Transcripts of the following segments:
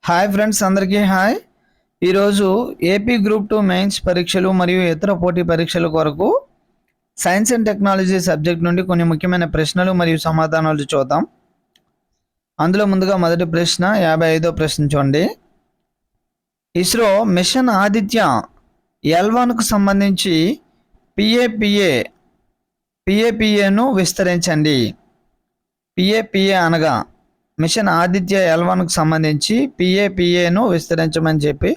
Hi friends, అందరికీ hi. ఈరోజు AP group 2 mains పరీక్షలు మరియు ఇతర పోటీ పరీక్షల కొరకు సైన్స్ అండ్ టెక్నాలజీ సబ్జెక్ట్ నుండి కొన్ని ముఖ్యమైన ప్రశ్నలు మరియు సమాధానాలు చూద్దాం. అందులో ముందుగా మొదటి ప్రశ్న 55వ ప్రశ్న చూడండి. ఇస్రో మిషన్ ఆదిత్య L1కు సంబంధించి పిఏపిఏను విస్తరించండి. పిఏపిఏ అనగా మిషన్ ఆదిత్య L1కు సంబంధించి పిఏపిఏను విస్తరించమని చెప్పి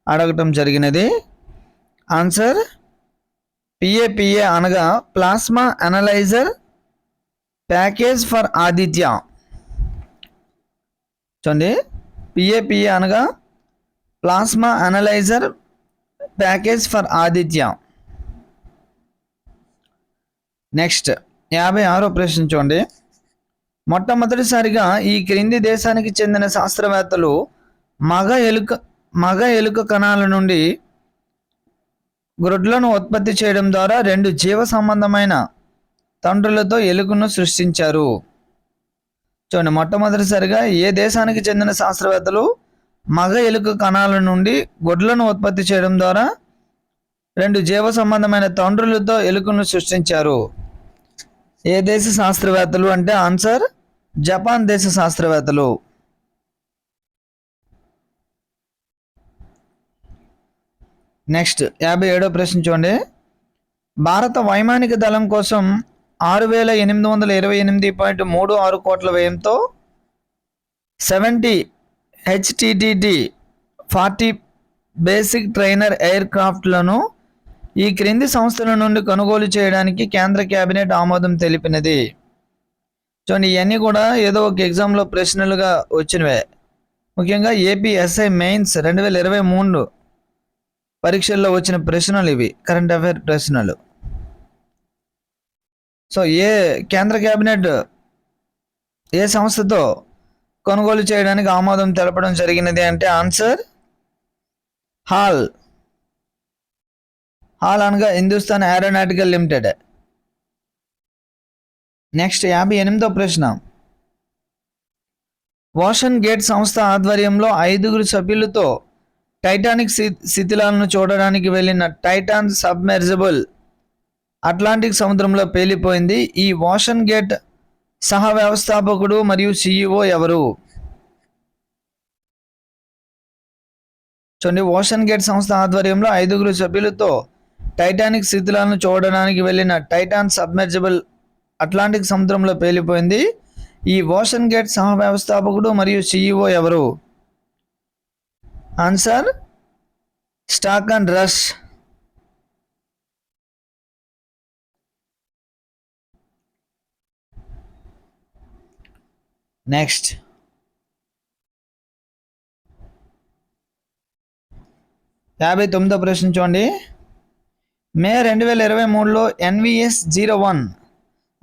అడగటం జరిగినది. ఆన్సర్ పిఏపిఏ అనగా plasma analyser package for Aditya. చూడండి, పిఏపిఏ అనగా plasma analyser package for Aditya. Next 56వ ప్రశ్న చూడండి. మొట్టమొదటిసారిగా ఈ క్రింది దేశానికి చెందిన శాస్త్రవేత్తలు మగ ఎలుక కణాల నుండి గ్రుడ్లను ఉత్పత్తి చేయడం ద్వారా 2 జీవ సంబంధమైన తండ్రులతో ఎలుకను సృష్టించారు. చూడండి, మొట్టమొదటిసారిగా ఏ దేశానికి చెందిన శాస్త్రవేత్తలు మగ ఎలుక కణాల నుండి గుడ్లను ఉత్పత్తి చేయడం ద్వారా 2 జీవ సంబంధమైన తండ్రులతో ఎలుకను సృష్టించారు? ఏ దేశ శాస్త్రవేత్తలు అంటే ఆన్సర్ జపాన్ దేశ శాస్త్రవేత్తలు. నెక్స్ట్ 57వ ప్రశ్న చూడండి. భారత వైమానిక దళం కోసం 6,828.36 కోట్ల వ్యయంతో 70 HTTT 40 బేసిక్ ట్రైనర్ ఎయిర్ క్రాఫ్ట్లను ఈ క్రింది సంస్థల నుండి కొనుగోలు చేయడానికి కేంద్ర కేబినెట్ ఆమోదం తెలిపినది. చూడండి, ఇవన్నీ కూడా ఏదో ఒక ఎగ్జామ్లో ప్రశ్నలుగా వచ్చినవే. ముఖ్యంగా ఏపీఎస్ఐ మెయిన్స్ 2023 పరీక్షల్లో వచ్చిన ప్రశ్నలు ఇవి, కరెంట్ అఫైర్ ప్రశ్నలు. సో కేంద్ర కేబినెట్ ఏ సంస్థతో కొనుగోలు చేయడానికి ఆమోదం తెలపడం జరిగినది అంటే ఆన్సర్ హాల్ అనగా హిందుస్థాన్ ఏరోనాటికల్ లిమిటెడ్. నెక్స్ట్ 58వ ప్రశ్న. ఓషన్ గేట్ సంస్థ ఆధ్వర్యంలో 5 సభ్యులతో టైటానిక్ శిథిలాలను చూడడానికి వెళ్ళిన టైటాన్ సబ్మెర్జిబుల్ అట్లాంటిక్ సముద్రంలో పేలిపోయింది. ఈ ఓషన్ గేట్ సహ వ్యవస్థాపకుడు మరియు CEO ఎవరు? చూడండి, ఓషన్ గేట్ సంస్థ ఆధ్వర్యంలో 5 సభ్యులతో టైటానిక్ శిథిలాలను చూడడానికి వెళ్ళిన టైటాన్ సబ్మెర్జిబుల్ అట్లాంటిక్ సముద్రంలో పేలిపోయింది. ఈ ఓషన్ గేట్ సహ వ్యవస్థాపకుడు మరియు CEO ఎవరు? Answer Stockton Rush. Next 59వ ప్రశ్న చూడండి. మే 2023లో NVS-01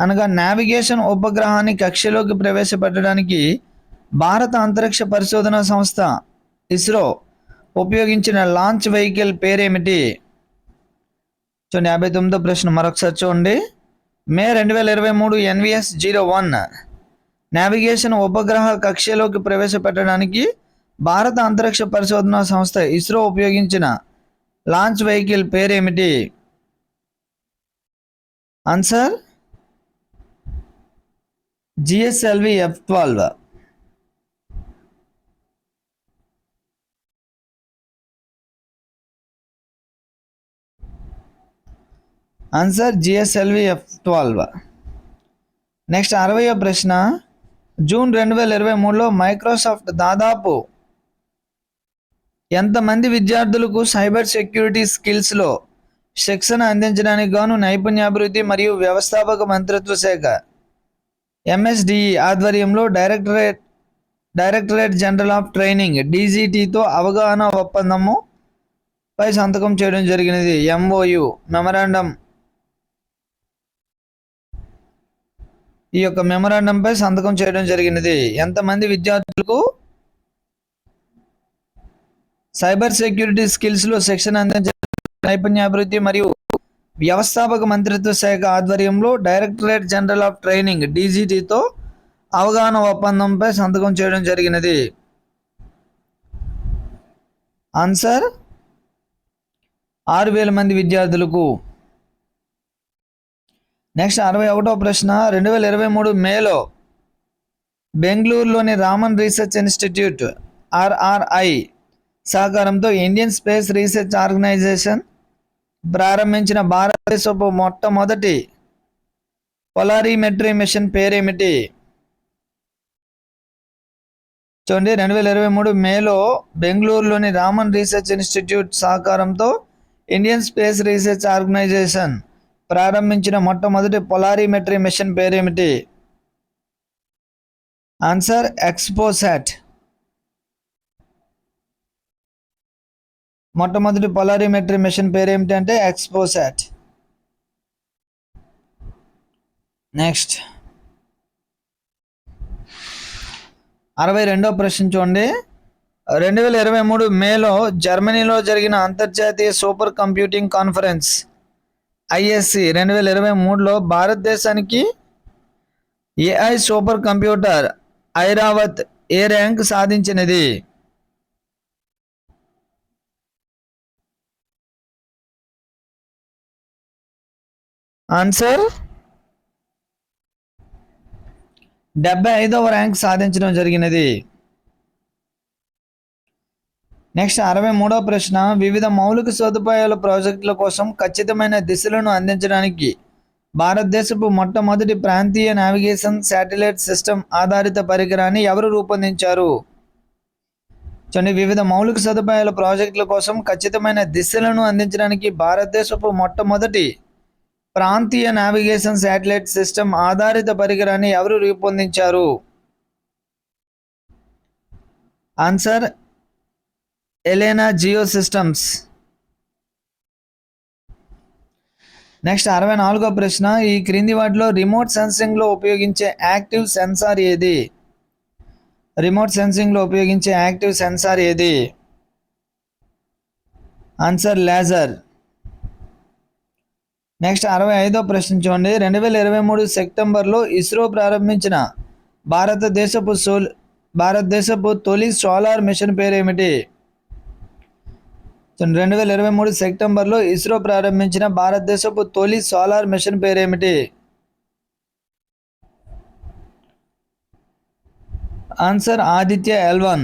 అనగా నావిగేషన్ ఉపగ్రహాన్ని కక్షలోకి ప్రవేశపెట్టడానికి భారత అంతరిక్ష పరిశోధన సంస్థ ఇస్రో ఉపయోగించిన లాంచ్ వెహికల్ పేరేమిటి? చూడండి, 59వ ప్రశ్న మరొకసారి చూడండి. మే 2023 NVS-01 నావిగేషన్ ఉపగ్రహ కక్షలోకి ప్రవేశపెట్టడానికి భారత అంతరిక్ష పరిశోధన సంస్థ ఇస్రో ఉపయోగించిన లాంచ్ వెహికల్ పేరేమిటి? Answer GSLV F-12. Answer GSLV F-12. Next 60వ ప్రశ్న. జూన్ 2023లో మైక్రోసాఫ్ట్ దాదాపు ఎంతమంది విద్యార్థులకు సైబర్ సెక్యూరిటీ స్కిల్స్లో శిక్షణ అందించడానికి గాను నైపుణ్యాభివృద్ధి మరియు వ్యవస్థాపక మంత్రిత్వ శాఖ MSDE ఆధ్వర్యంలో డైరెక్టరేట్ జనరల్ ఆఫ్ ట్రైనింగ్ DGTతో అవగాహన ఒప్పందముపై సంతకం చేయడం జరిగినది? MOU memorandum. ఈ యొక్క మెమరాండంపై సంతకం చేయడం జరిగినది. ఎంతమంది విద్యార్థులకు సైబర్ సెక్యూరిటీ స్కిల్స్లో శిక్షణ అందించడానికి నైపుణ్యాభివృద్ధి మరియు వ్యవస్థాపక మంత్రిత్వ శాఖ ఆధ్వర్యంలో డైరెక్టరేట్ జనరల్ ఆఫ్ ట్రైనింగ్ DGTతో అవగాహన ఒప్పందంపై సంతకం చేయడం జరిగినది? ఆన్సర్ 6,000 మంది విద్యార్థులకు. నెక్స్ట్ 61వ ప్రశ్న, 2023 మేలో బెంగళూరులోని రామన్ రీసెర్చ్ ఇన్స్టిట్యూట్ RRI సహకారంతో ఇండియన్ స్పేస్ రీసెర్చ్ ఆర్గనైజేషన్ ప్రారంభించిన భారతదేశపు మొట్టమొదటి పొలారిమెట్రీ మిషన్ పేరేమిటి? చూడండి, 2023 మేలో బెంగళూరులోని రామన్ రీసెర్చ్ ఇన్స్టిట్యూట్ సహకారంతో ఇండియన్ స్పేస్ రీసెర్చ్ ఆర్గనైజేషన్ ప్రారంభించిన మొట్టమొదటి పొలారిమెట్రీ మిషన్ పేరేమిటి? ఆన్సర్ ఎక్స్పోసాట్. మొట్టమొదటి పొలారిమెట్రీ మిషన్ పేరేమిటి అంటే ఎక్స్పోసాట్. నెక్స్ట్ 62వ ప్రశ్న చూడండి, 2023 మేలో జర్మనీలో జరిగిన అంతర్జాతీయ సూపర్ కంప్యూటింగ్ కాన్ఫరెన్స్ ISC 2023లో భారతదేశానికి AI సూపర్ కంప్యూటర్ ఐరావత్ ఏ ర్యాంక్ సాధించినది? ఆన్సర్ 75వ ర్యాంక్ సాధించడం జరిగినది. నెక్స్ట్ 63వ ప్రశ్న, వివిధ మౌలిక సదుపాయాల ప్రాజెక్టుల కోసం ఖచ్చితమైన దిశలను అందించడానికి భారతదేశపు మొట్టమొదటి ప్రాంతీయ నావిగేషన్ శాటిలైట్ సిస్టమ్ ఆధారిత పరికరాన్ని ఎవరు రూపొందించారు? చూడండి, వివిధ మౌలిక సదుపాయాల ప్రాజెక్టుల కోసం ఖచ్చితమైన దిశలను అందించడానికి భారతదేశపు మొట్టమొదటి ప్రాంతీయ నావిగేషన్ శాటిలైట్ సిస్టమ్ ఆధారిత పరికరాన్ని ఎవరు రూపొందించారు? Answer Elena Geo Systems. Next 64వ ప్రశ్న, ఈ క్రింది వాటిలో రిమోట్ సెన్సింగ్లో ఉపయోగించే యాక్టివ్ సెన్సార్ ఏది? రిమోట్ సెన్సింగ్లో ఉపయోగించే యాక్టివ్ సెన్సార్ ఏది? Answer laser. నెక్స్ట్ 65వ ప్రశ్న చూడండి, 2023 సెప్టెంబర్లో ఇస్రో ప్రారంభించిన భారతదేశపు తొలి సోలార్ మిషన్ పేరేమిటి? 2023 సెప్టెంబర్లో ఇస్రో ప్రారంభించిన భారతదేశపు తొలి సోలార్ మిషన్ పేరేమిటి? Answer Aditya L1.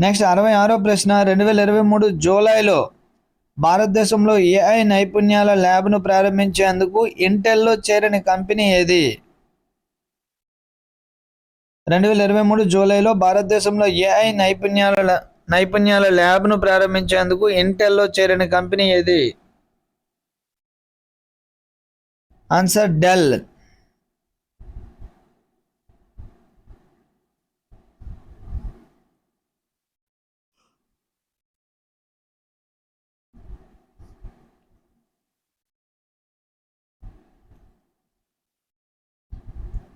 నెక్స్ట్ 66వ ప్రశ్న, 2023 జూలైలో భారతదేశంలో AI నైపుణ్యాల ల్యాబ్ను ప్రారంభించేందుకు ఇంటెల్లో చేరిన కంపెనీ ఏది? 2023 జూలైలో భారతదేశంలో AI నైపుణ్యాల ల్యాబ్ను ప్రారంభించేందుకు ఇంటెల్లో చేరిన కంపెనీ ఏది? Answer del.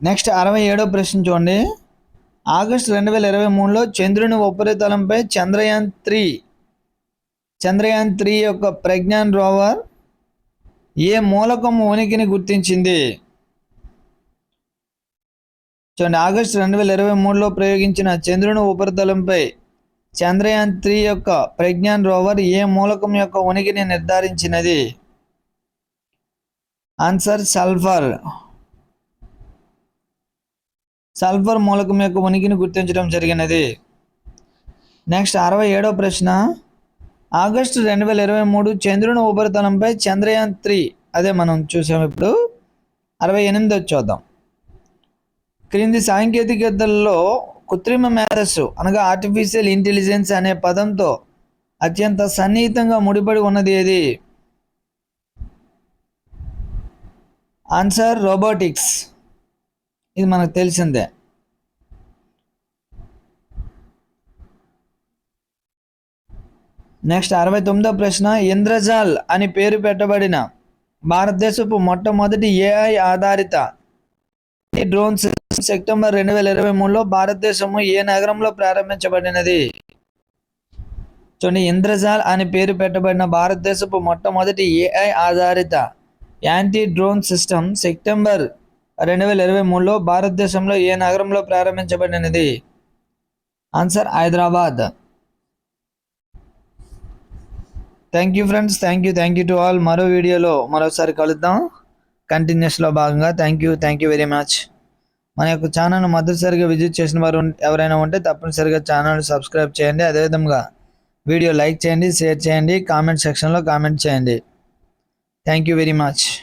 నెక్స్ట్ 67వ ప్రశ్న చూడండి, ఆగస్టు 2023లో చంద్రుని ఉపరితలంపై చంద్రయాన్ 3 యొక్క ప్రజ్ఞాన్ రోవర్ ఏ మూలకం ఉనికిని గుర్తించింది? చూడండి, ఆగస్టు 2023లో ప్రయోగించిన చంద్రుని ఉపరితలంపై చంద్రయాన్ 3 యొక్క ప్రజ్ఞాన్ రోవర్ ఏ మూలకం యొక్క ఉనికిని నిర్ధారించినది? ఆన్సర్ సల్ఫర్ మూలకం యొక్క ఉనికిని గుర్తించడం జరిగినది. నెక్స్ట్ 67వ ప్రశ్న, ఆగస్టు 2023 చంద్రుని ఉపరితలంపై చంద్రయాన్ 3, అదే మనం చూసాం. ఇప్పుడు 68 చూద్దాం. క్రింది సాంకేతికతల్లో కృత్రిమ మేధస్సు అనగా ఆర్టిఫిషియల్ ఇంటెలిజెన్స్ అనే పదంతో అత్యంత సన్నిహితంగా ముడిపడి ఉన్నది ఏది? Answer robotics. ఇది మనకు తెలిసిందే. నెక్స్ట్ 69వ ప్రశ్న, ఇంద్రజాల్ అని పేరు పెట్టబడిన భారతదేశపు మొట్టమొదటి AI ఆధారిత డ్రోన్ సిస్టమ్ సెప్టెంబర్ 2023లో భారతదేశము ఏ నగరంలో ప్రారంభించబడినది? చూడండి, ఇంద్రజాల్ అని పేరు పెట్టబడిన భారతదేశపు మొట్టమొదటి AI ఆధారిత యాంటీ డ్రోన్ సిస్టమ్ సెప్టెంబర్ 2023లో భారతదేశంలో ఏ నగరంలో ప్రారంభించబడినది? Answer Hyderabad. Thank you friends, thank you to all. మరో వీడియోలో మరోసారి కలుద్దాం కంటిన్యూస్లో భాగంగా. Thank you very much. మన యొక్క ఛానల్ను మొదటిసారిగా విజిట్ చేసిన వారు ఎవరైనా ఉంటే తప్పనిసరిగా ఛానల్ని సబ్స్క్రైబ్ చేయండి. అదేవిధంగా వీడియో లైక్ చేయండి, షేర్ చేయండి, కామెంట్ సెక్షన్లో కామెంట్ చేయండి. Thank you very much.